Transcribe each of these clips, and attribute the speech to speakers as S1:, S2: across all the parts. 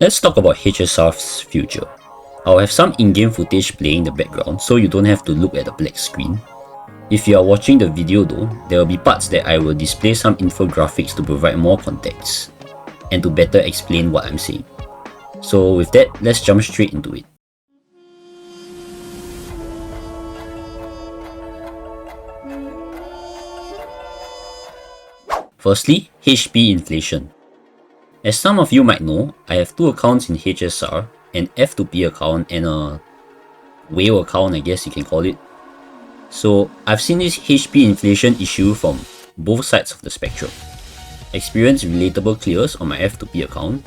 S1: Let's talk about HSR's future. I'll have some in-game footage playing in the background so you don't have to look at the black screen. If you are watching the video though, there will be parts that I will display some infographics to provide more context and to better explain what I'm saying. So with that, let's jump straight into it. Firstly, HP inflation. As some of you might know, I have two accounts in HSR, an F2P account and a whale account, I guess you can call it. So I've seen this HP inflation issue from both sides of the spectrum. Experienced relatable clears on my F2P account,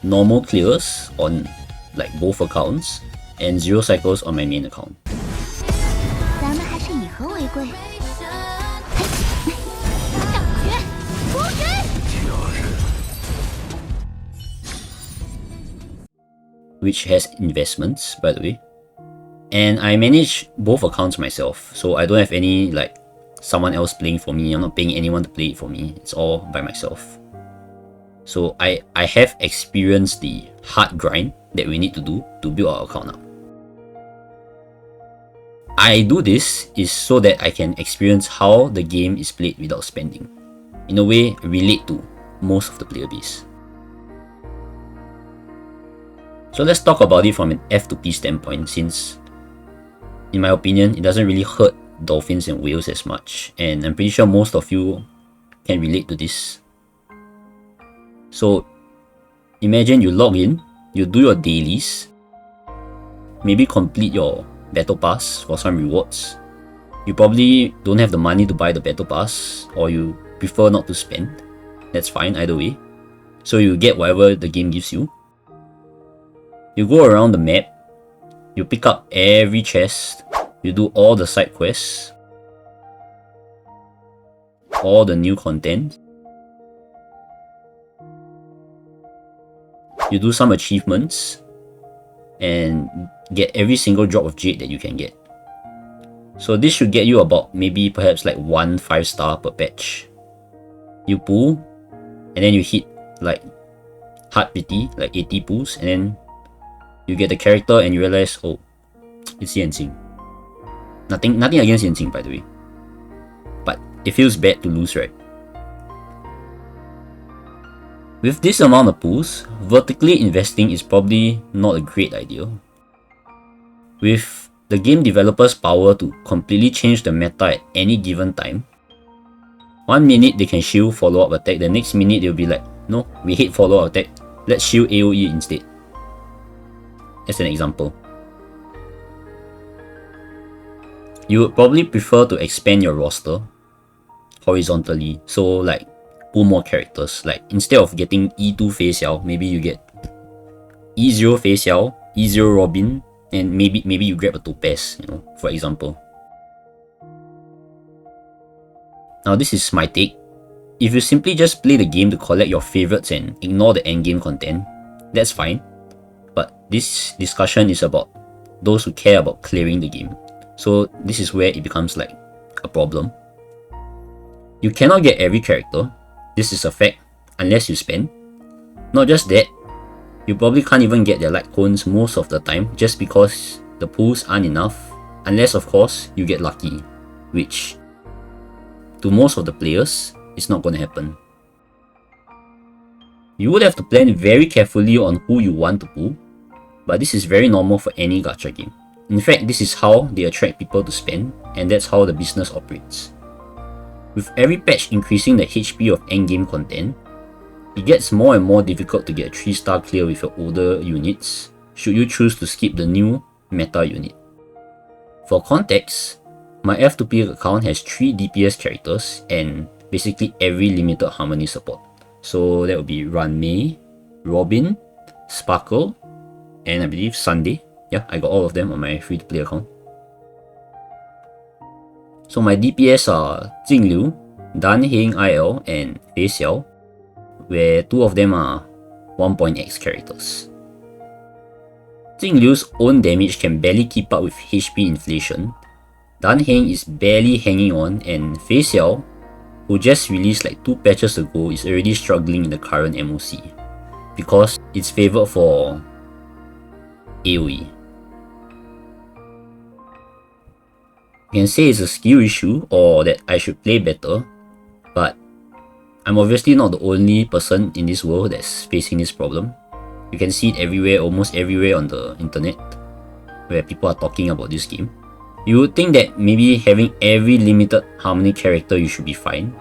S1: normal clears on like both accounts, and 0 cycles on my main account. Which has investments, by the way. And I manage both accounts myself, so I don't have any like someone else playing for me. I'm not paying anyone to play it for me. It's all by myself. So I have experienced the hard grind that we need to do to build our account up. I do this is so that I can experience how the game is played without spending. In a way, relate to most of the player base. So let's talk about it from an F2P standpoint, since in my opinion, it doesn't really hurt dolphins and whales as much, and I'm pretty sure most of you can relate to this. So imagine you log in, you do your dailies, maybe complete your battle pass for some rewards. You probably don't have the money to buy the battle pass, or you prefer not to spend. That's fine either way. So you get whatever the game gives you. You go around the map, you pick up every chest, you do all the side quests, all the new content, you do some achievements, and get every single drop of jade that you can get. So this should get you about maybe perhaps like 1 5-star per patch. You pull, and then you hit like hard pity, like 80 pulls, and then you get the character and you realize, oh, it's Yanxing. Nothing against Yanxing, by the way. But it feels bad to lose, right? With this amount of pools, vertically investing is probably not a great idea. With the game developer's power to completely change the meta at any given time, 1 minute they can shield follow-up attack, the next minute they'll be like, no, we hate follow-up attack, let's shield AoE instead. As an example. You would probably prefer to expand your roster horizontally, so like pull more characters. Like instead of getting E2 Fei Xiao, maybe you get E0 Fei Xiao, E0 Robin, and maybe you grab a Topaz, you know, for example. Now this is my take. If you simply just play the game to collect your favorites and ignore the endgame content, that's fine. But this discussion is about those who care about clearing the game. So this is where it becomes like a problem. You cannot get every character, this is a fact, unless you spend. Not just that, you probably can't even get their light cones most of the time just because the pools aren't enough, unless of course you get lucky, which to most of the players is not going to happen. You would have to plan very carefully on who you want to pull, but this is very normal for any gacha game. In fact, this is how they attract people to spend, and that's how the business operates. With every patch increasing the HP of endgame content, it gets more and more difficult to get a 3-star clear with your older units, should you choose to skip the new meta unit. For context, my F2P account has 3 DPS characters and basically every limited harmony support. So that would be Ranmei, Robin, Sparkle, and I believe Sunday. Yeah, I got all of them on my free-to-play account. So my DPS are Jingliu, Dan Heng IL, and Fei Xiao, where 2 of them are 1.x characters. Jingliu's own damage can barely keep up with HP inflation. Dan Heng is barely hanging on, and Fei Xiao, who just released like 2 patches ago, is already struggling in the current MOC. because it's favored for AoE. You can say it's a skill issue or that I should play better, but I'm obviously not the only person in this world that's facing this problem. You can see it everywhere, almost everywhere on the internet, where people are talking about this game. You would think that maybe having every limited harmony character you should be fine,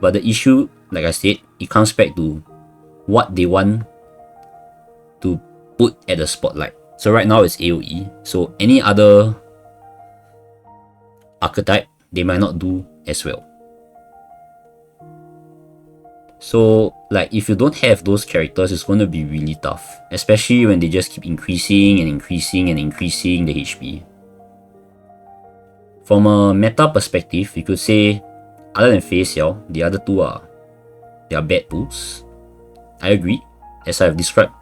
S1: but the issue, like I said, it comes back to what they want to put at the spotlight. So right now it's AoE, so any other archetype they might not do as well. So like if you don't have those characters, it's going to be really tough, especially when they just keep increasing and increasing and increasing the HP. From a meta perspective, you could say other than Fei Xiao, the other two they are bad pools. I agree, as I've described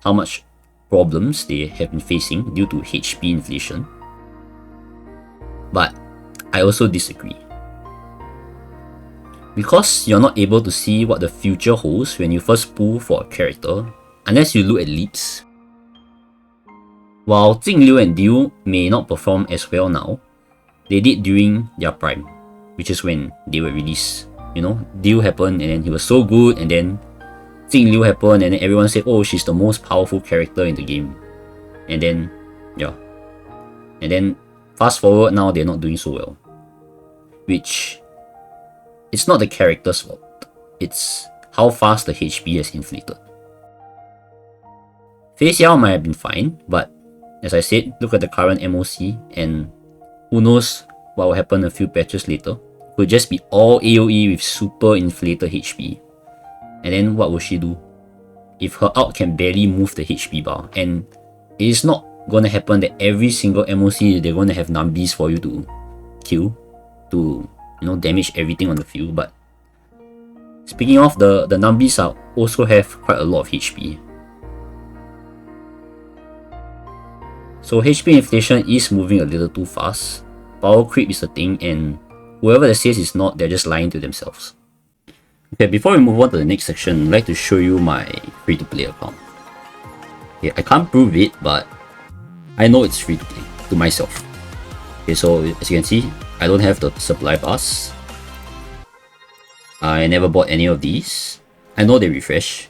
S1: how much problems they have been facing due to HP inflation. But I also disagree. Because you're not able to see what the future holds when you first pull for a character, unless you look at leaks. While Jingliu and Diu may not perform as well now, they did during their prime, which is when they were released. You know, Diu happened and then he was so good, and then Jingliu happened and then everyone said, oh, she's the most powerful character in the game. And then, yeah. And then fast forward, now they're not doing so well. Which, it's not the character's fault, it's how fast the HP has inflated. Fei Xiao might have been fine, but as I said, look at the current MOC, and who knows what will happen a few patches later. It could just be all AoE with super inflated HP. And then what will she do? If her ult can barely move the HP bar, and it is not gonna happen that every single MOC they're gonna have numbies for you to kill, to damage everything on the field. But speaking of, the numbies also have quite a lot of HP. So HP inflation is moving a little too fast. Power creep is a thing, and whoever that says it's not, they're just lying to themselves. Okay, before we move on to the next section, I'd like to show you my free-to-play account. Okay, I can't prove it, but I know it's free-to-play to myself. Okay, so as you can see, I don't have the supply pass. I never bought any of these. I know they refresh,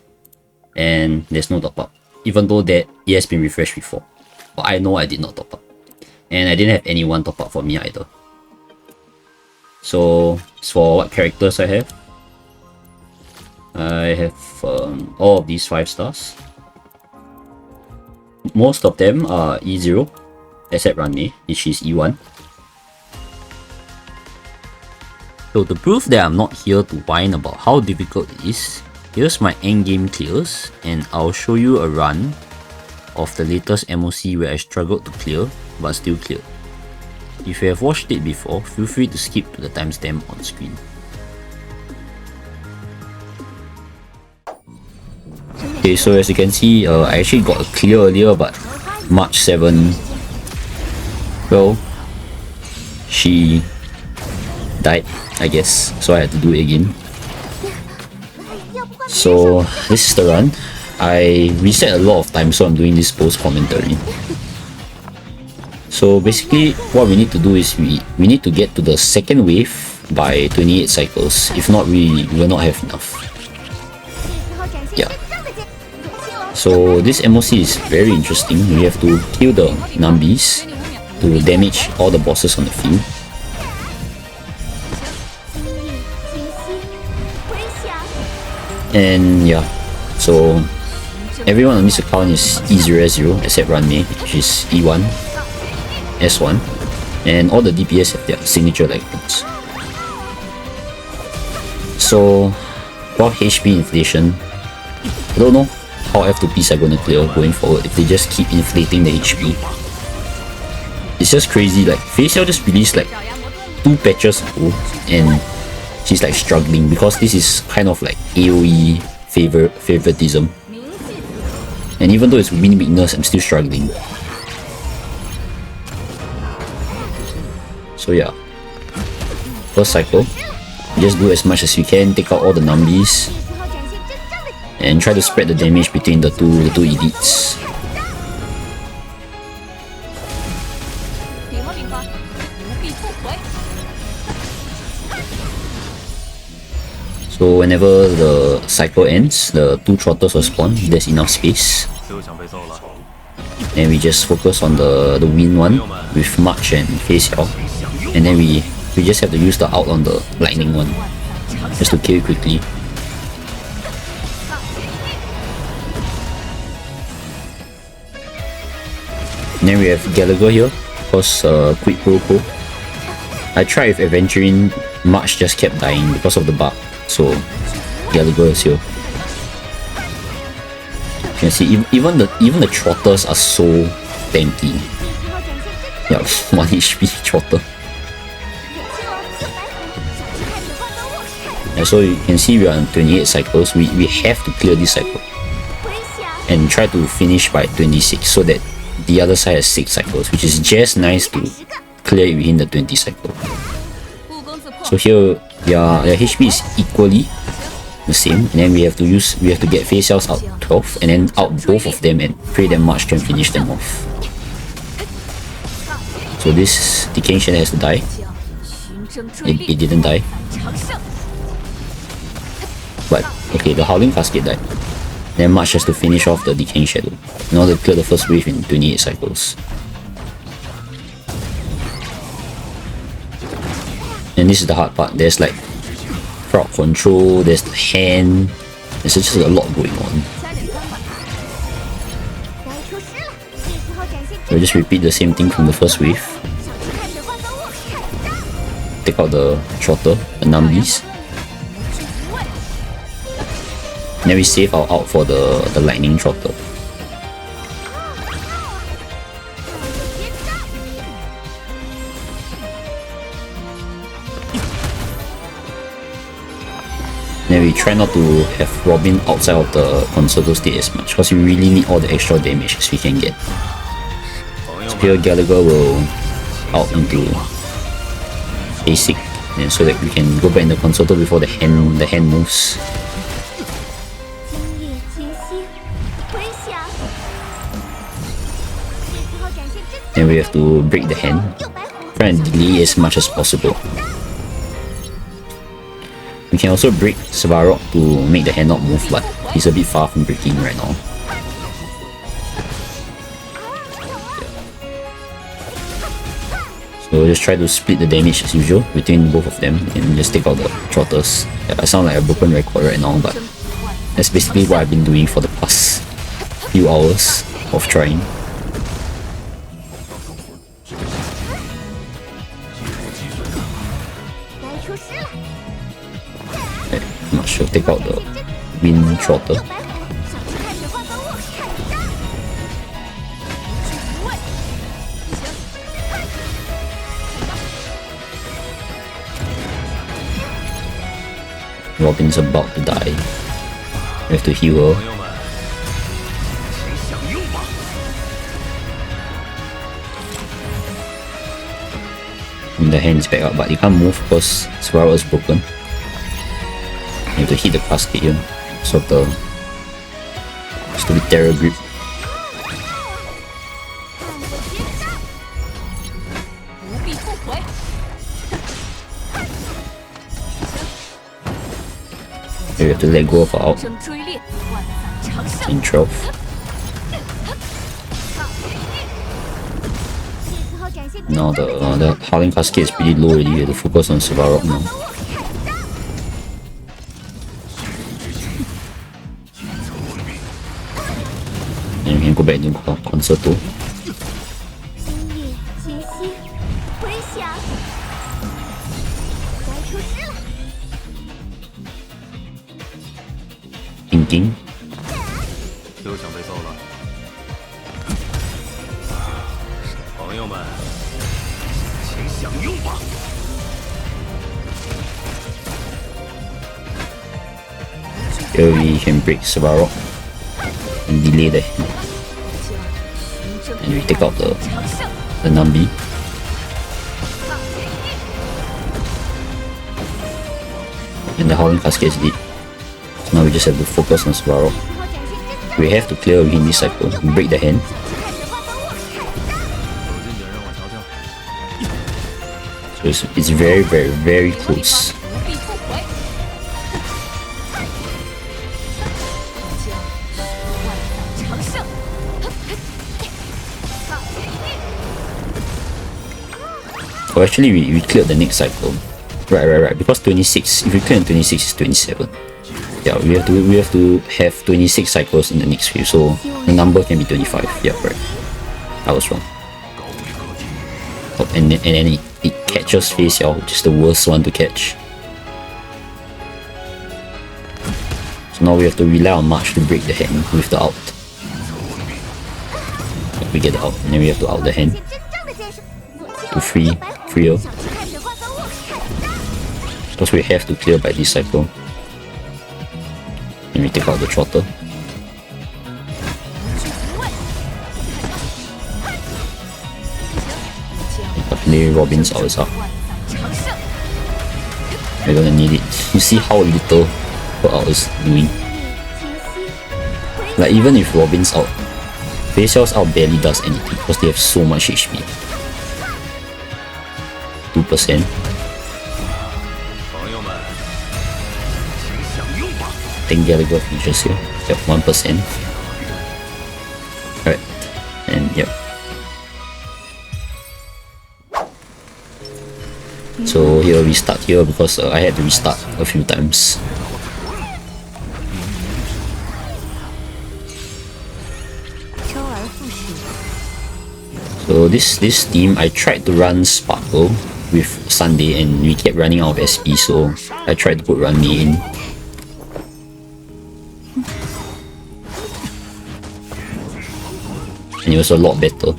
S1: and there's no top up, even though that it has been refreshed before. But I know I did not top up, and I didn't have anyone top up for me either. So as for what characters I have all of these 5 stars. Most of them are E0, except Ranmei, which is E1. So to prove that I'm not here to whine about how difficult it is, here's my endgame clears, and I'll show you a run of the latest MOC where I struggled to clear, but still cleared. If you have watched it before, feel free to skip to the timestamp on screen. Okay, so as you can see, I actually got a clear earlier, but March 7, well, she died, I guess, so I had to do it again. So this is the run. I reset a lot of times, so I'm doing this post commentary. So basically what we need to do is we need to get to the second wave by 28 cycles. If not, we will not have enough. Yeah. So this MOC is very interesting. We have to kill the numbies to damage all the bosses on the field. And yeah, so everyone on this account is E0S0 except Ranmei, which is E1, S1, and all the DPS have their signature icons. So for HP inflation, I don't know how F2Ps are going to clear going forward if they just keep inflating the HP. It's just crazy. Like Fei Xiao just released like 2 patches ago, and she's like struggling because this is kind of like AoE favoritism. And even though it's win weakness, I'm still struggling. So yeah, first cycle, just do as much as you can, take out all the numbies, and try to spread the damage between the two elites. So whenever the cycle ends, the 2 trotters will spawn. There's enough space. And we just focus on the wind one with March and Face Yao. And then we just have to use the out on the lightning one just to kill it quickly. And then we have Gallagher here, cause quick pro. I tried with Adventuring, March just kept dying because of the bug, so Gallagher is here. You can see even the trotters are so tanky. Yeah, 1 HP trotter. Yeah, so you can see we are on 28 cycles. We have to clear this cycle and try to finish by 26 so that the other side has 6 cycles, which is just nice to clear it within the 20 cycle. So here, your HP is equally the same, and then we have to get Face Yao's out 12 and then out both of them and pray that March can finish them off. So this Decaying Shadow has to die. It didn't die. But okay, the Howling Cascade died. Then March has to finish off the Decaying Shadow in order to clear the first wave in 28 cycles. And this is the hard part. There's like crowd control, there's the hand, there's just a lot going on. We'll just repeat the same thing from the first wave. Take out the trotter, the numbies. Then we save our out for the lightning trotter. Then we try not to have Robin outside of the concerto state as much, because we really need all the extra damage as we can get. So here Gallagher will out into basic, and so that we can go back in the concerto before the hand moves. Then we have to break the hand, try and delay as much as possible. We can also break Svarog to make the hand not move, but he's a bit far from breaking right now. So we'll just try to split the damage as usual between both of them and just take out the trotters. Yeah, I sound like a broken record right now, but that's basically what I've been doing for the past few hours of trying. I'm not sure, take out the wind trotter. Robin's about to die. We have to heal her. And the hand is back up, but you can't move because Svarog is broken. You have to hit the cascade here. So the stupid terror grip. We have to let go of our out in 12. Now the Howling Cascade is pretty low already. We have to focus on Svarog now. And we can go back to Concerto. Thinking. Here we can break Svarog and delay the hand. And we take out the Nambi. And the Howling Cascade is dead. Now we just have to focus on Svarog. We have to clear within this cycle. Break the hand. So it's very, very, very close. Oh, actually, we cleared the next cycle. Right. Because 26, if we clear in 26, it's 27. Yeah, we have to have 26 cycles in the next wave, so the number can be 25. Yeah, right. I was wrong. Oh, and then it catches Face Yao, which is the worst one to catch. So now we have to rely on March to break the hand with the out. We get the out, and then we have to out the hand to free her. Because we have to clear by this cycle. And we take out the Trotter. Play Robin's out is up. We're gonna need it. You see how little her out is doing. Like even if Robin's out, Face Yao's out barely does anything because they have so much HP. 2%. I think Gallagher features here. Yep, 1%. Right. And yep. So here we start here because I had to restart a few times. So this team, I tried to run Sparkle with Sunday and we kept running out of SP, so I tried to put Runway in. And it was a lot better.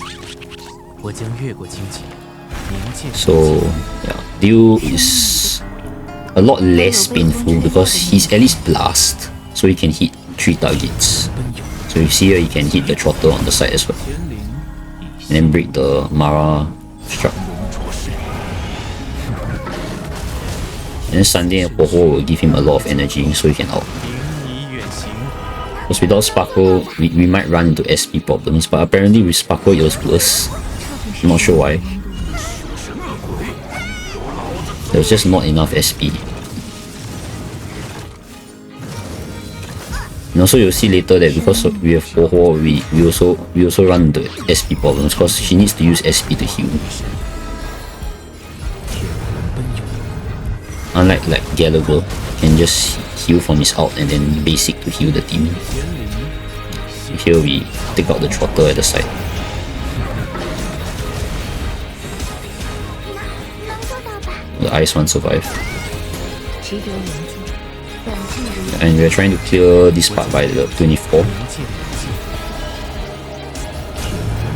S1: So yeah, Dew is a lot less painful because he's at least blast, so he can hit 3 targets. So you see here he can hit the Trotter on the side as well. And then break the Mara struck. And then Sunday and Poho will give him a lot of energy so he can out. Because without Sparkle, we might run into SP problems, but apparently with Sparkle it was worse. I'm not sure why. There was just not enough SP. And also you'll see later that because we have Poho, we also run into SP problems because she needs to use SP to heal. Unlike like Gallagher, can just heal from his out and then basic to heal the team. Here we take out the Trotter at the side. The ice one survived. And we're trying to clear this part by the 24.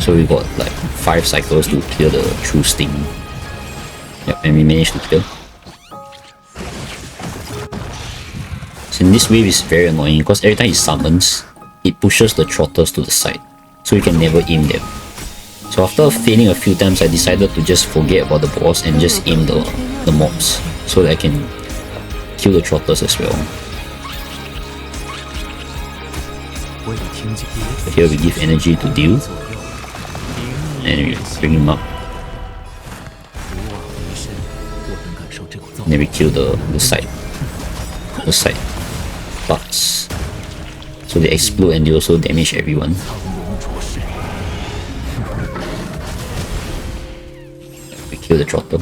S1: So we got like 5 cycles to clear the true sting. Yep, and we managed to clear. So in this wave is very annoying because every time he summons, it pushes the Trotters to the side, so you can never aim them. So after failing a few times, I decided to just forget about the boss and just aim the mobs so that I can kill the Trotters as well. So here we give energy to Dew and we bring him up. And then we kill the side bugs. So they explode and they also damage everyone. We kill the Trotter.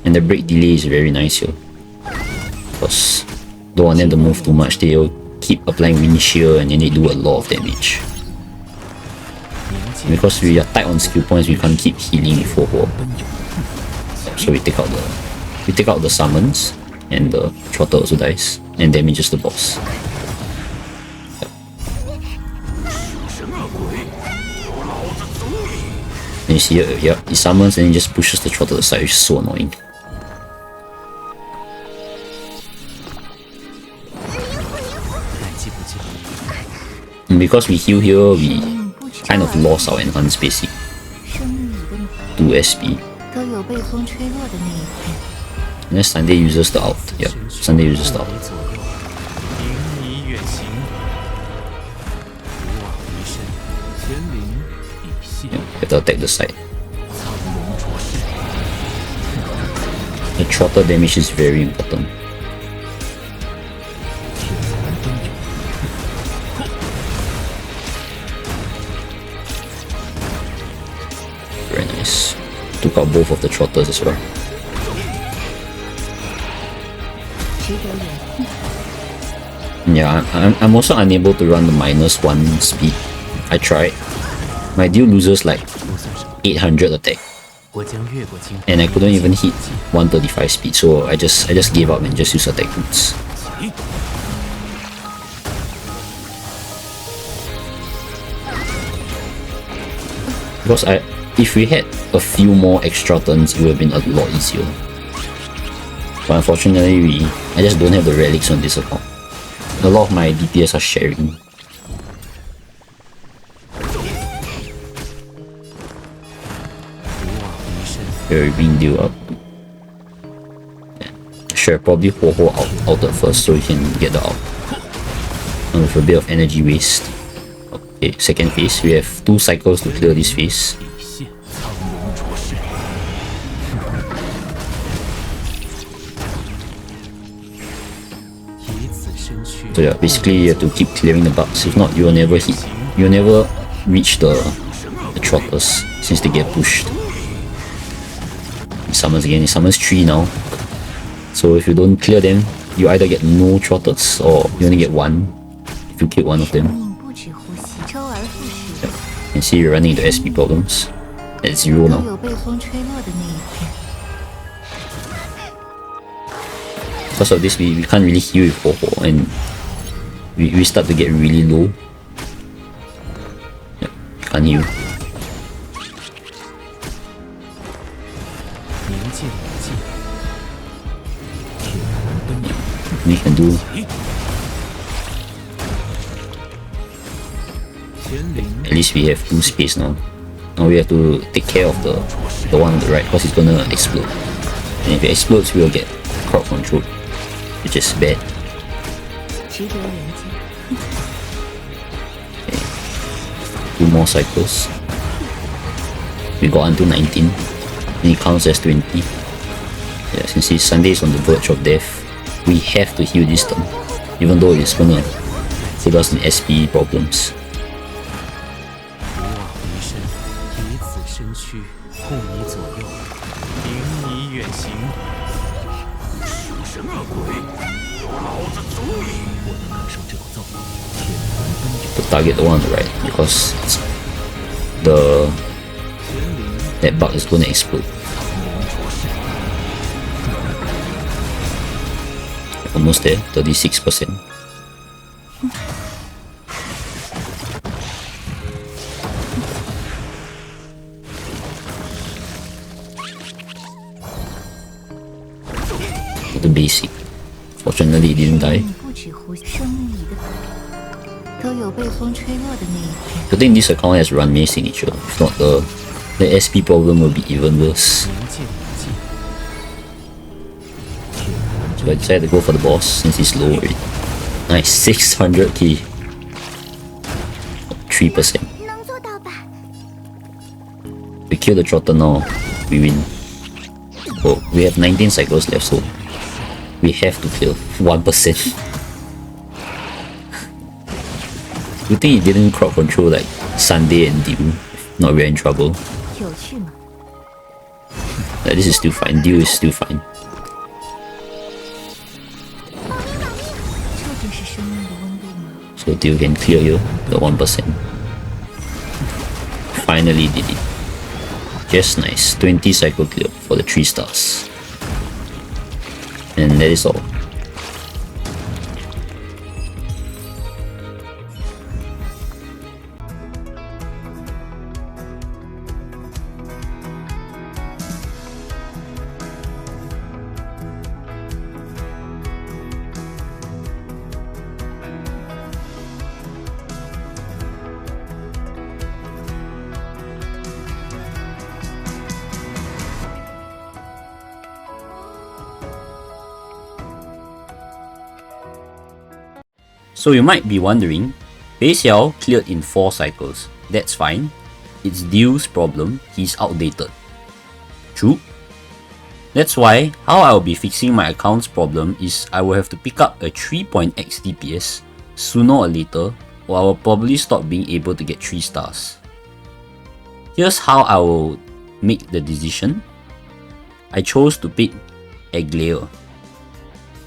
S1: And the break delay is very nice here. Because don't want them to move too much, they'll keep applying wind shear and then they do a lot of damage. Because we are tight on skill points, we can't keep healing with Ho-Ho. So we take out the summons and the Trotter also dies and damages the boss. And you see here, yeah, he summons and he just pushes the Trotter to the side, which is so annoying. And because we heal here, we kind of lost our enhanced basic to SP. Unless Sunday uses the out. Yep, Sunday uses the out. Yep, you have to attack the side. The trotter damage is very important. Very nice. Took out both of the trotters as well. Yeah, I'm also unable to run the -1 speed. I tried. My deal loses like 800 attack. And I couldn't even hit 135 speed, so I just gave up and just used attack boots. Because if we had a few more extra turns, it would have been a lot easier. But unfortunately, I just don't have the relics on this account. A lot of my DPS are sharing. Very being deal up. Sure, probably Ho-Ho out first so we can get the out. And with a bit of energy waste. Okay, second phase. We have 2 cycles to clear this phase. So yeah, basically you have to keep clearing the bugs. If not, you will never hit. You'll never reach the trotters since they get pushed. It summons again. It summons 3 now. So if you don't clear them, you either get no trotters or you only get 1 if you kill one of them. Yep. You can see you're running into SP problems. At 0 now. Because of this, we can't really heal with Ho-Ho and we start to get really low. Yep, can't heal. We can do. At least we have 2 space now. Now we have to take care of the one on the right because it's gonna explode. And if it explodes, we'll get crowd control, which is bad. Okay. 2 more cycles. We got until 19. And it counts as 20. Yeah, since Sunday is on the verge of death, we have to heal this turn, even though it's gonna put us in SP problems. To target the one on the right because that bug is gonna explode. Almost there, 36%. The basic. Fortunately, it didn't die. I think this account has run May signature. If not, the SP problem will be even worse. So I decided to go for the boss since he's low already. Nice, 600k. 3%. We kill the trotter now, we win. Oh, we have 19 cycles left, so we have to kill 1%. Good thing it didn't crowd control like Sunday and Dew. If not, we're in trouble. This is still fine. Dew is still fine. So Dew can clear you the 1%. Finally did it. Just nice. 20 cycle clear for the 3 stars. And that is all. So you might be wondering, Fei Xiao cleared in 4 cycles. That's fine. It's Dio's problem, he's outdated. True. That's why, how I'll be fixing my account's problem is I will have to pick up a 3.x DPS sooner or later, or I will probably stop being able to get 3 stars. Here's how I will make the decision. I chose to pick Aglair.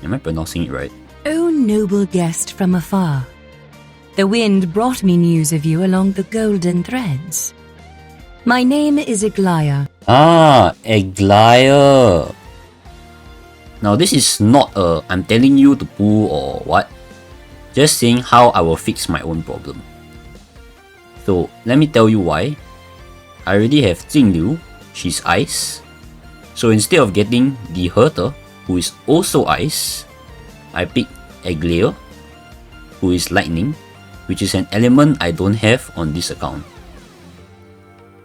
S1: Am I pronouncing it right?
S2: O noble guest from afar, the wind brought me news of you along the golden threads. My name is Aglaia.
S1: Ah, Aglaia. Now this is not a I'm telling you to pull or what. Just saying how I will fix my own problem. So let me tell you why. I already have Jingliu, she's ice. So instead of getting the Herter, who is also ice, I pick Aglair, who is lightning, which is an element I don't have on this account.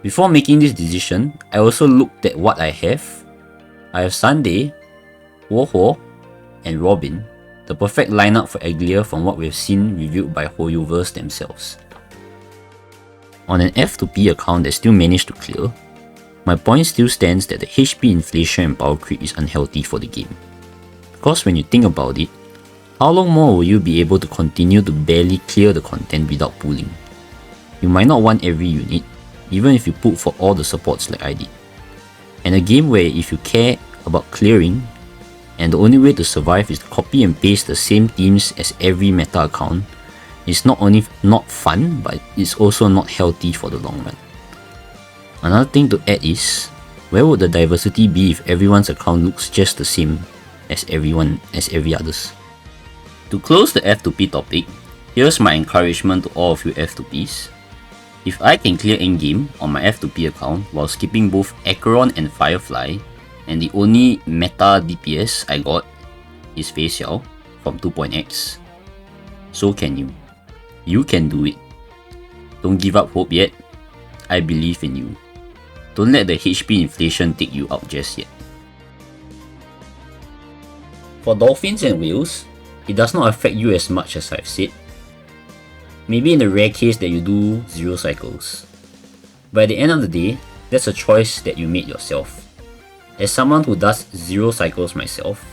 S1: Before making this decision, I also looked at what I have. I have Sunday, Woho, and Robin, the perfect lineup for Aglair from what we've seen reviewed by Hoyoverse themselves. On an F2P account that still managed to clear, my point still stands that the HP inflation and power creep is unhealthy for the game. Because when you think about it, how long more will you be able to continue to barely clear the content without pulling? You might not want every unit, even if you put for all the supports like I did. And a game where if you care about clearing, and the only way to survive is to copy and paste the same themes as every meta account, it's not only not fun, but it's also not healthy for the long run. Another thing to add is, where would the diversity be if everyone's account looks just the same as every others? To close the F2P topic, here's my encouragement to all of you F2Ps. If I can clear endgame on my F2P account while skipping both Acheron and Firefly, and the only meta DPS I got is Fei Xiao from 2.x, so can you. You can do it. Don't give up hope yet. I believe in you. Don't let the HP inflation take you out just yet. For dolphins and whales, it does not affect you as much as I've said. Maybe in the rare case that you do 0 cycles. But at the end of the day, that's a choice that you made yourself. As someone who does 0 cycles myself,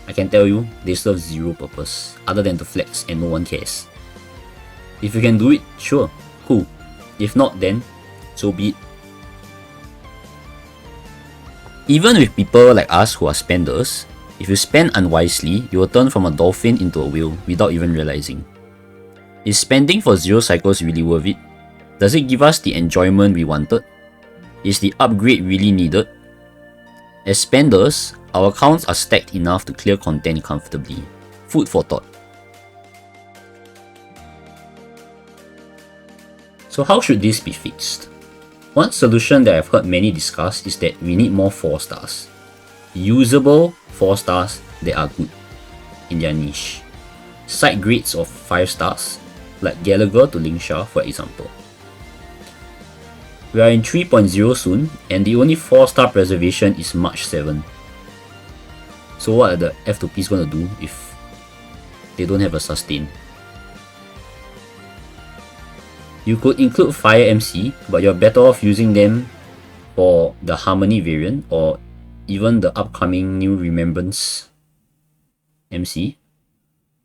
S1: I can tell you, they serve 0 purpose, other than to flex and no one cares. If you can do it, sure, cool. If not, then so be it. Even with people like us who are spenders, if you spend unwisely, you will turn from a dolphin into a whale without even realizing. Is spending for 0 cycles really worth it? Does it give us the enjoyment we wanted? Is the upgrade really needed? As spenders, our accounts are stacked enough to clear content comfortably. Food for thought. So how should this be fixed? One solution that I've heard many discuss is that we need more 4 stars. Usable 4 stars that are good in their niche. Side grades of 5 stars, like Gallagher to Lingsha for example. We are in 3.0 soon, and the only 4-star preservation is March 7. So what are the F2Ps gonna do if they don't have a sustain? You could include Fire MC, but you're better off using them for the Harmony variant or even the upcoming new Remembrance MC.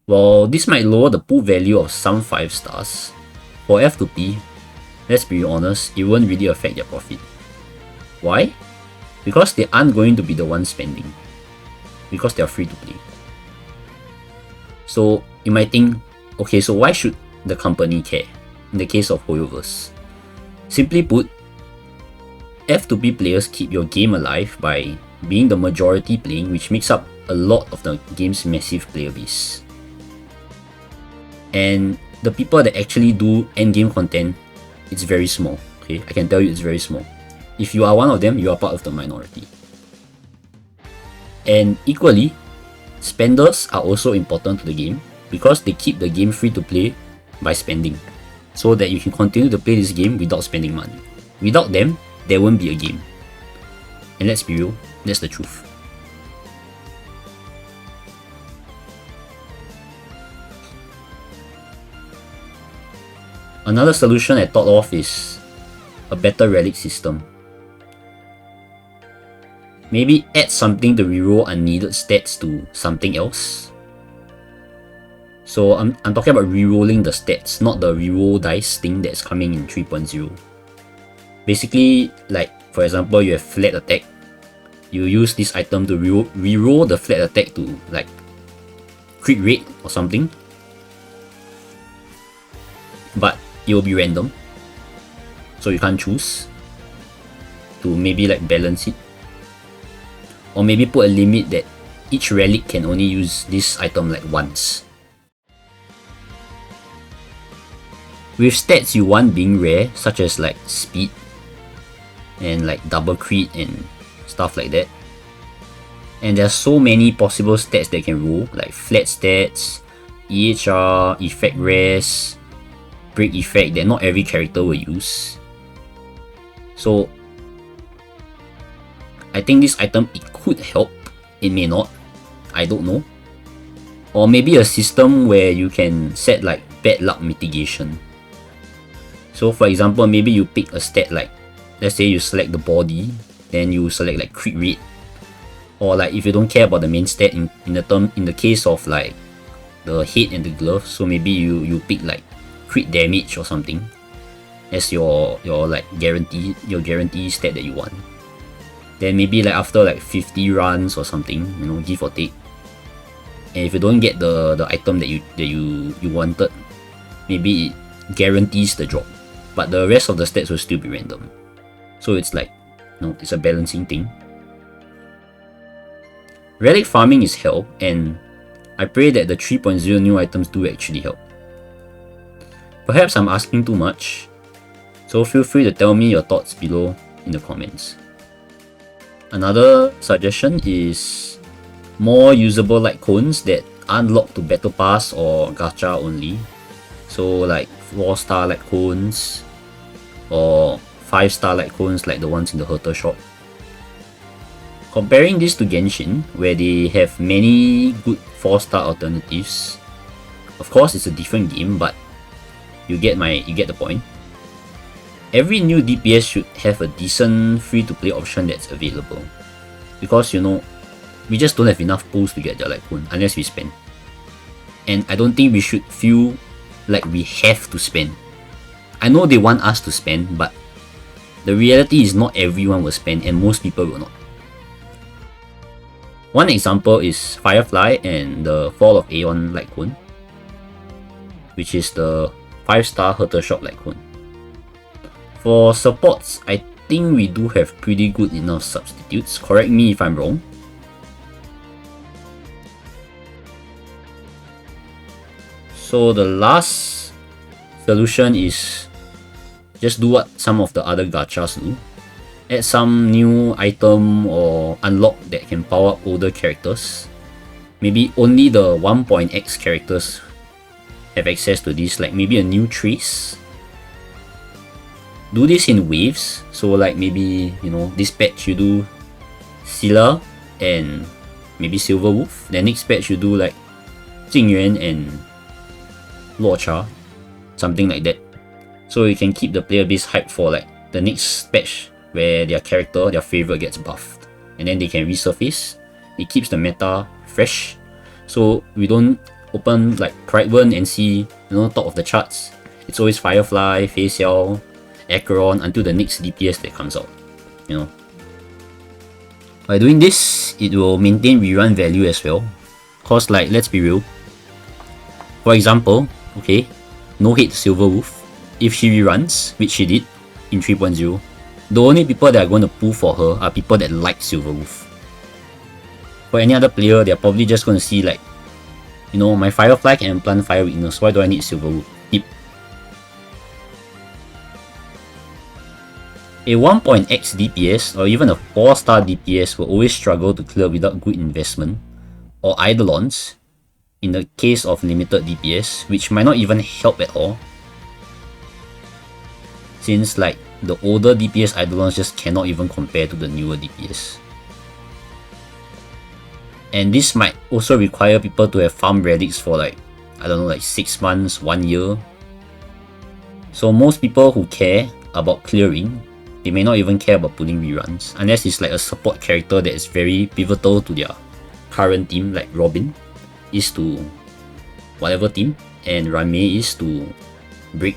S1: While this might lower the pool value of some 5 stars, for F2P, let's be honest, it won't really affect their profit. Why? Because they aren't going to be the ones spending. Because they are free to play. So you might think, okay, so why should the company care in the case of Hoyoverse? Simply put, F2P players keep your game alive by being the majority playing, which makes up a lot of the game's massive player base. And the people that actually do endgame content, it's very small. Okay, I can tell you it's very small. If you are one of them, you are part of the minority. And equally, spenders are also important to the game because they keep the game free to play by spending, so that you can continue to play this game without spending money. Without them, there won't be a game. And let's be real, that's the truth. Another solution I thought of is a better relic system. Maybe add something to reroll unneeded stats to something else. So I'm talking about rerolling the stats, not the reroll dice thing that's coming in 3.0. Basically, like for example, you have flat attack. You use this item to reroll the flat attack to like crit rate or something. But it will be random. So you can't choose to maybe like balance it. Or maybe put a limit that each relic can only use this item like once. With stats you want being rare, such as like speed and like double crit and stuff like that. And there are so many possible stats that can roll, like flat stats, EHR, effect res, break effect that not every character will use. So I think this item, it could help, it may not, I don't know. Or maybe a system where you can set like bad luck mitigation. So for example, maybe you pick a stat like, let's say you select the body, then you select like crit rate. Or like if you don't care about the main stat in the case of like the head and the glove, so maybe you pick like crit damage or something as your like guarantee stat that you want. Then maybe like after like 50 runs or something, you know, give or take. And if you don't get the item that you wanted, maybe it guarantees the drop. But the rest of the stats will still be random. So it's like, you know, it's a balancing thing. Relic farming is hell, and I pray that the 3.0 new items do actually help. Perhaps I'm asking too much, so feel free to tell me your thoughts below in the comments. Another suggestion is more usable light cones that unlock to battle pass or gacha only. So like 4-star light cones or 5-star light cones like the ones in the Herter shop. Comparing this to Genshin, where they have many good 4-star alternatives. Of course it's a different game, but you get the point. Every new DPS should have a decent free-to-play option that's available. Because, you know, we just don't have enough pools to get the light cone unless we spend. And I don't think we should feel like we have to spend. I know they want us to spend, but the reality is not everyone will spend and most people will not. One example is Firefly and the Fall of Aeon light cone, which is the 5-star Herter shop light cone. For supports, I think we do have pretty good enough substitutes. Correct me if I'm wrong. So the last solution is just do what some of the other gachas do. Add some new item or unlock that can power up older characters. Maybe only the 1.x characters have access to this, like maybe a new trace. Do this in waves, so like maybe, you know, this patch you do Scylla and maybe Silver Wolf, then next patch you do like Jingyuan and Luocha, something like that. So you can keep the player base hyped for like the next patch where their character, their favorite, gets buffed, and then they can resurface. It keeps the meta fresh, so we don't open like Prideburn and see, you know, top of the charts. It's always Firefly, Facial, Acheron until the next DPS that comes out, you know. By doing this, it will maintain rerun value as well. Cause like, let's be real. For example, okay, no hate to Silver Wolf. If she reruns, which she did in 3.0, the only people that are going to pull for her are people that like Silver Wolf. For any other player, they're probably just going to see like, you know, my Firefly can implant Fire Weakness, why do I need Silver Wolf? Tip. A 1.x DPS or even a 4-star DPS will always struggle to clear without good investment or Eidolons in the case of limited DPS, which might not even help at all, since like the older DPS Eidolons just cannot even compare to the newer DPS. And this might also require people to have farm relics for like, I don't know, like 6 months, 1 year. So most people who care about clearing, they may not even care about pulling reruns, unless it's like a support character that is very pivotal to their current team, like Robin is to whatever team, and Rame is to break.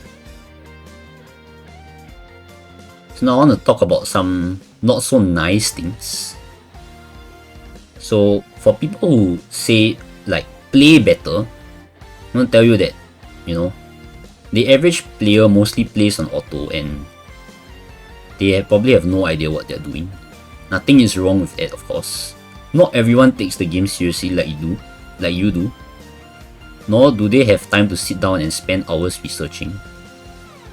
S1: So now I want to talk about some not so nice things. So for people who say like play better, I'm gonna tell you that, you know, the average player mostly plays on auto and they probably have no idea what they're doing. Nothing is wrong with that, of course. Not everyone takes the game seriously like you do. Nor do they have time to sit down and spend hours researching.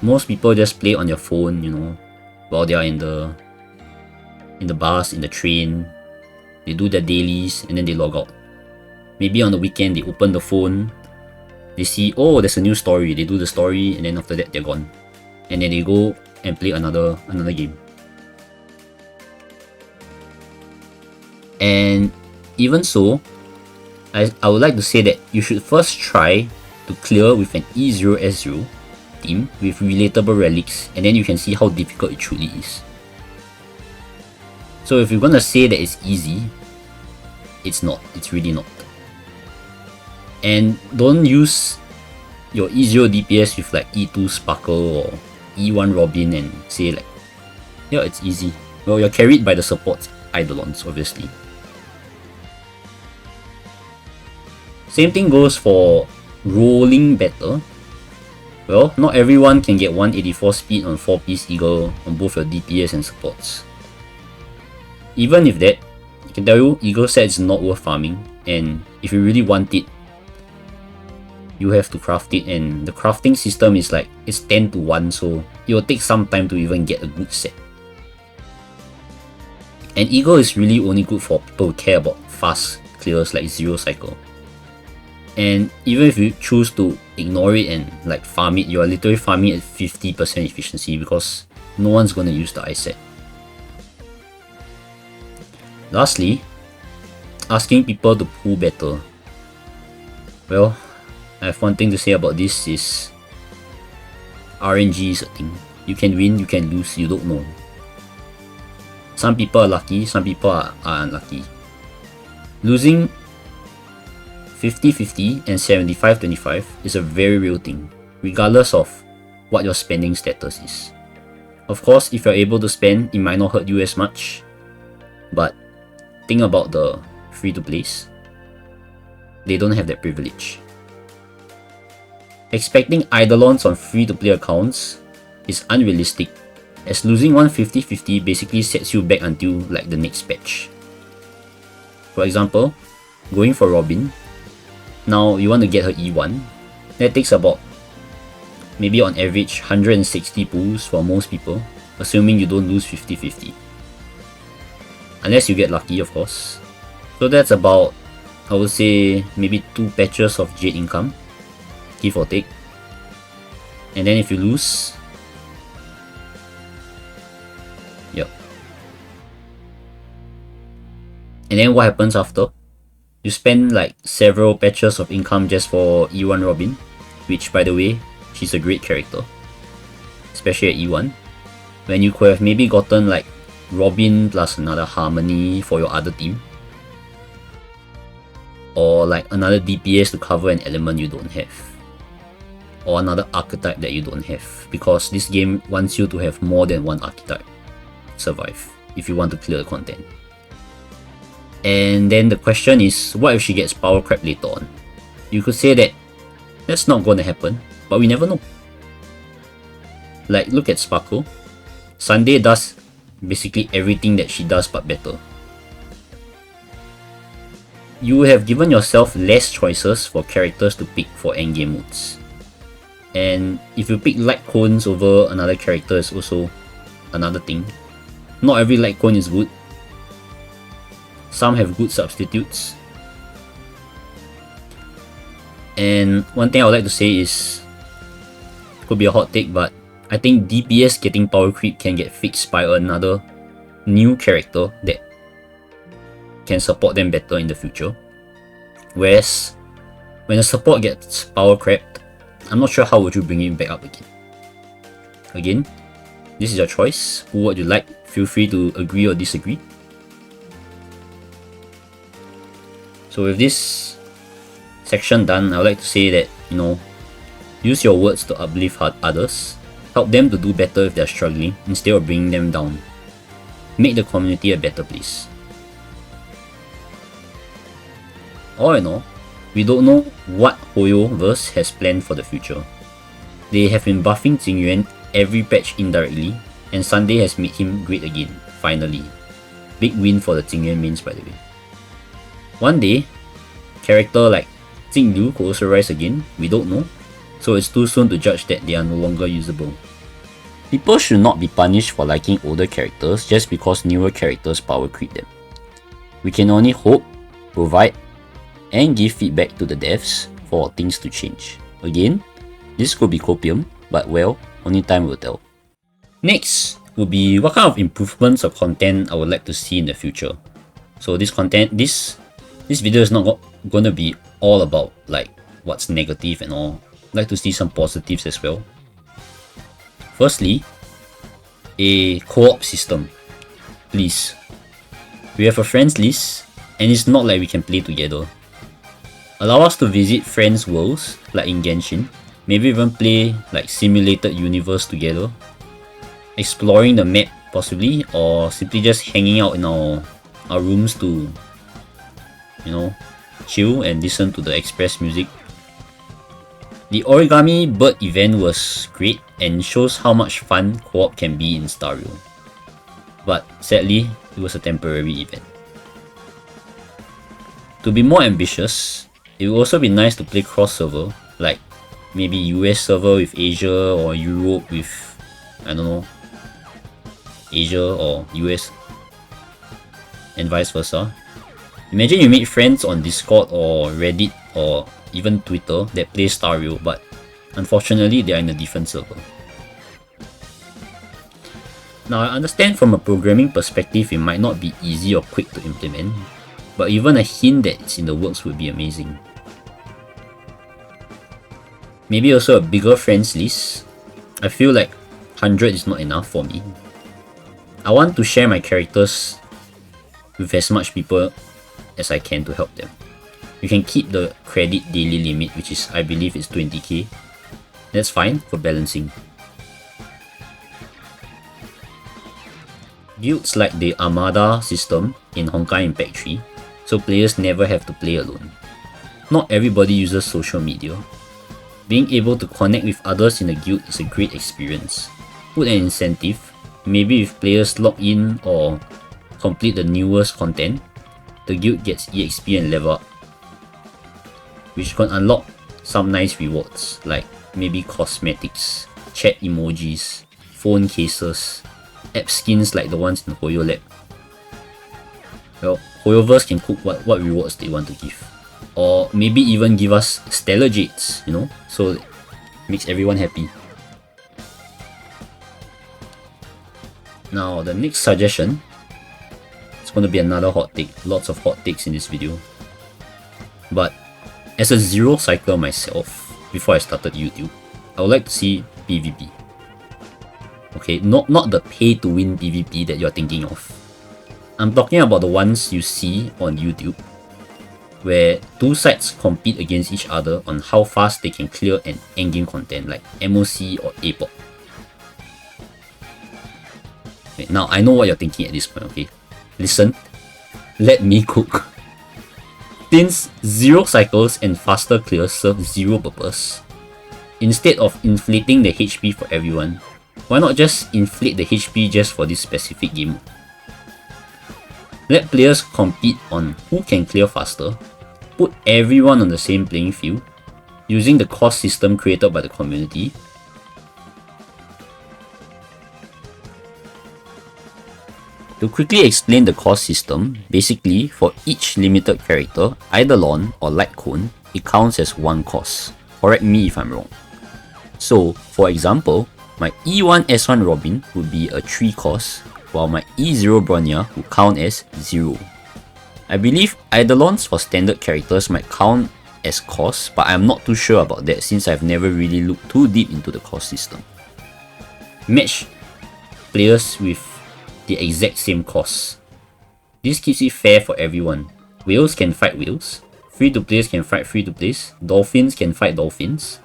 S1: Most people just play on their phone, you know, while they are in the bus, in the train. They do their dailies and then they log out. Maybe on the weekend they open the phone, they see, oh, there's a new story, they do the story, and then after that they're gone. And then they go and play another game. And even so, I would like to say that you should first try to clear with an E0S0 team with relatable relics, and then you can see how difficult it truly is. So if you're gonna say that it's easy, it's not. It's really not. And don't use your E0 DPS with like E2 Sparkle or E1 Robin and say like, yeah, it's easy. Well, you're carried by the support Eidolons, obviously. Same thing goes for rolling better. Well, not everyone can get 184 speed on 4-piece Eagle on both your DPS and supports. Even if that, I can tell you, Eagle set is not worth farming, and if you really want it, you have to craft it, and the crafting system is like, it's 10 to 1, so it will take some time to even get a good set. And Eagle is really only good for people who care about fast clears like Zero Cycle. And even if you choose to ignore it and like farm it, you are literally farming at 50% efficiency because no one's going to use the ice set. Lastly, asking people to pull better. Well, I have one thing to say about this is RNG is a thing. You can win, you can lose, you don't know. Some people are lucky, some people are unlucky. Losing 50-50 and 75-25 is a very real thing, regardless of what your spending status is. Of course, if you're able to spend, it might not hurt you as much, but think about the free-to-plays. They don't have that privilege. Expecting Eidolons on free-to-play accounts is unrealistic, as losing one 50-50 basically sets you back until like the next patch. For example, going for Robin, now you want to get her E1, that takes about maybe on average 160 pulls for most people, assuming you don't lose 50-50. Unless you get lucky, of course. So that's about, I would say, maybe 2 patches of Jade income, give or take. And then if you lose, yep. And then what happens after? You spend like several patches of income just for E1 Robin, which by the way, she's a great character, especially at E1, when you could have maybe gotten like Robin plus another Harmony for your other team, or like another DPS to cover an element you don't have, or another archetype that you don't have, because this game wants you to have more than one archetype to survive if you want to clear the content. And then the question is, what if she gets power crap later on? You could say that that's not going to happen, but we never know. Like, look at Sparkle. Sunday does basically everything that she does but better. You have given yourself less choices for characters to pick for endgame modes. And if you pick light cones over another character is also another thing. Not every light cone is good. Some have good substitutes. And one thing I would like to say is, it could be a hot take, but I think DPS getting power creep can get fixed by another new character that can support them better in the future. Whereas, when a support gets power crept, I'm not sure how would you bring it back up again. Again, this is your choice. Who would you like? Feel free to agree or disagree. So with this section done, I would like to say that, use your words to uplift others. Help them to do better if they're struggling instead of bringing them down. Make the community a better place. All in all, we don't know what Hoyoverse has planned for the future. They have been buffing Geniune every patch indirectly, and Sunday has made him great again, finally. Big win for the Geniune mains, by the way. One day, character like Jingliu could also rise again, we don't know, so it's too soon to judge that they are no longer usable. People should not be punished for liking older characters just because newer characters power creep them. We can only hope, provide, and give feedback to the devs for things to change. Again, this could be copium, but well, only time will tell. Next will be what kind of improvements or content I would like to see in the future. So this video is not gonna be all about like what's negative and all. I'd like to see some positives as well. Firstly, a co-op system. Please. We have a friends list and it's not like we can play together. Allow us to visit friends' worlds like in Genshin. Maybe even play like simulated universe together. Exploring the map possibly, or simply just hanging out in our rooms to chill and listen to the express music. The origami bird event was great and shows how much fun co-op can be in Starrail. But sadly, it was a temporary event. To be more ambitious, it would also be nice to play cross-server, like maybe US server with Asia or Europe with, I don't know, Asia or US and vice versa. Imagine you meet friends on Discord or Reddit or even Twitter that play Starrail, but unfortunately they are in a different server. Now I understand from a programming perspective it might not be easy or quick to implement, but even a hint that it's in the works would be amazing. Maybe also a bigger friends list. I feel like 100 is not enough for me. I want to share my characters with as much people as I can to help them. You can keep the credit daily limit, which is I believe is 20k. That's fine for balancing. Guilds like the Armada system in Honkai Impact 3, so players never have to play alone. Not everybody uses social media. Being able to connect with others in a guild is a great experience. Put an incentive, maybe if players log in or complete the newest content, the guild gets EXP and level up, which can unlock some nice rewards like maybe cosmetics, chat emojis, phone cases, app skins like the ones in Hoyo Lab. Well, Hoyoverse can cook what rewards they want to give. Or maybe even give us stellar jades, so it makes everyone happy. Now the next suggestion, it's going to be another hot take, lots of hot takes in this video. But as a zero cycler myself, before I started YouTube, I would like to see PvP. Okay, not the pay to win PvP that you're thinking of. I'm talking about the ones you see on YouTube, where two sides compete against each other on how fast they can clear an endgame content like MOC or APOC. Okay, now I know what you're thinking at this point, okay? Listen, let me cook. Since zero cycles and faster clears serve zero purpose, instead of inflating the HP for everyone, why not just inflate the HP just for this specific game? Let players compete on who can clear faster, put everyone on the same playing field, using the cost system created by the community. To quickly explain the cost system, basically for each limited character, Eidolon or Light Cone, it counts as one cost. Correct me if I'm wrong. So, for example, my E1 S1 Robin would be a 3 cost, while my E0 Bronya would count as 0. I believe Eidolons for standard characters might count as costs, but I'm not too sure about that since I've never really looked too deep into the cost system. match players with the exact same cost. This keeps it fair for everyone. Whales can fight whales, free-to-players can fight free-to-plays, dolphins can fight dolphins.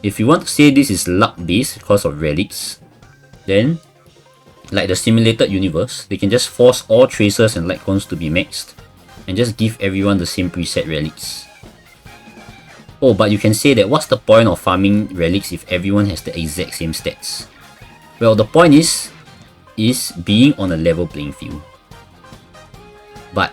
S1: If you want to say this is luck-based because of relics, then, like the simulated universe, they can just force all tracers and lightcoins to be maxed, and just give everyone the same preset relics. Oh, but you can say that what's the point of farming relics if everyone has the exact same stats? Well, the point is being on a level playing field. But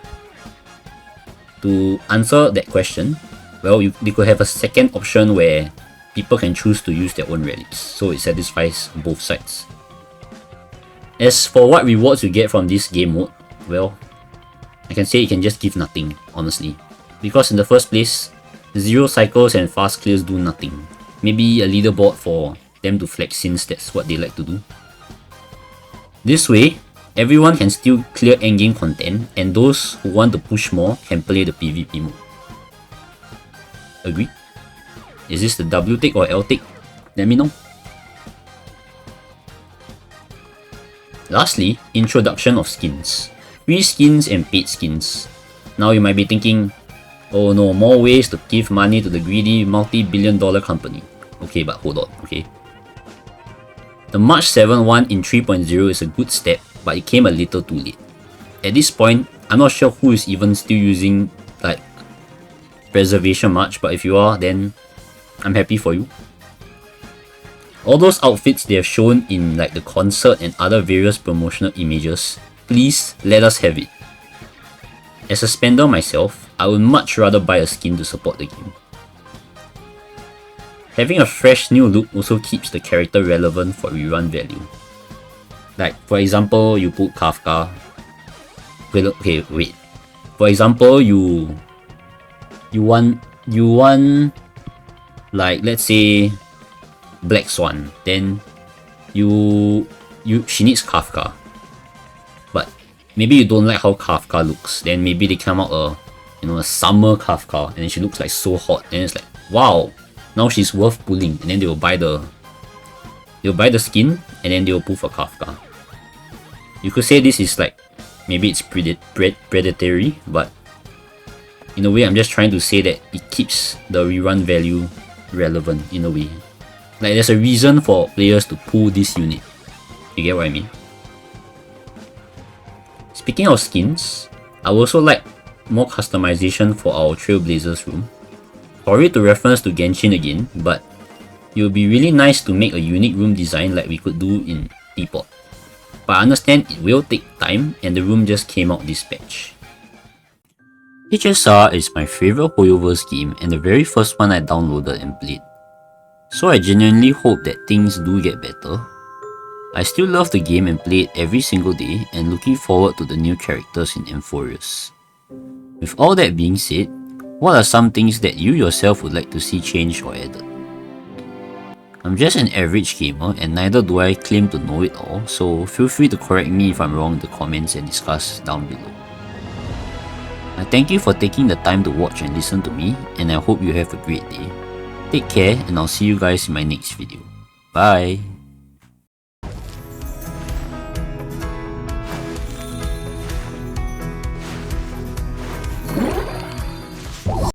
S1: to answer that question, well, they could have a second option where people can choose to use their own relics, so it satisfies both sides. As for what rewards you get from this game mode, well, I can say it can just give nothing, honestly. Because in the first place, zero cycles and fast clears do nothing. Maybe a leaderboard for them to flex since that's what they like to do. This way, everyone can still clear endgame content, and those who want to push more can play the PvP mode. Agree? Is this the W tick or L tick? Let me know. Lastly, introduction of skins. Free skins and paid skins. Now you might be thinking, oh no, more ways to give money to the greedy multi-billion-dollar company. Okay, but hold on, okay? The March 7 one in 3.0 is a good step, but it came a little too late. At this point, I'm not sure who is even still using like preservation much, but if you are, then I'm happy for you. All those outfits they have shown in like the concert and other various promotional images, please let us have it. As a spender myself, I would much rather buy a skin to support the game. Having a fresh new look also keeps the character relevant for rerun value. Like for example, you put Kafka. Wait. For example, you want like let's say Black Swan, then she needs Kafka. But maybe you don't like how Kafka looks, then maybe they come out a summer Kafka and then she looks like so hot, and it's like, wow, now she's worth pulling, and then they'll buy the skin and then they'll pull for Kafka. You could say this is like, maybe it's predatory, but in a way I'm just trying to say that it keeps the rerun value relevant in a way. Like there's a reason for players to pull this unit. You get what I mean? Speaking of skins, I would also like more customization for our Trailblazers room. Sorry to reference to Genshin again, but it would be really nice to make a unique room design like we could do in Teapot. But I understand it will take time, and the room just came out this patch. HSR is my favorite Hoyoverse game and the very first one I downloaded and played. So I genuinely hope that things do get better. I still love the game and play it every single day, and looking forward to the new characters in Amphorius. With all that being said, what are some things that you yourself would like to see changed or added? I'm just an average gamer and neither do I claim to know it all, so feel free to correct me if I'm wrong in the comments and discuss down below. I thank you for taking the time to watch and listen to me, and I hope you have a great day. Take care, and I'll see you guys in my next video. Bye!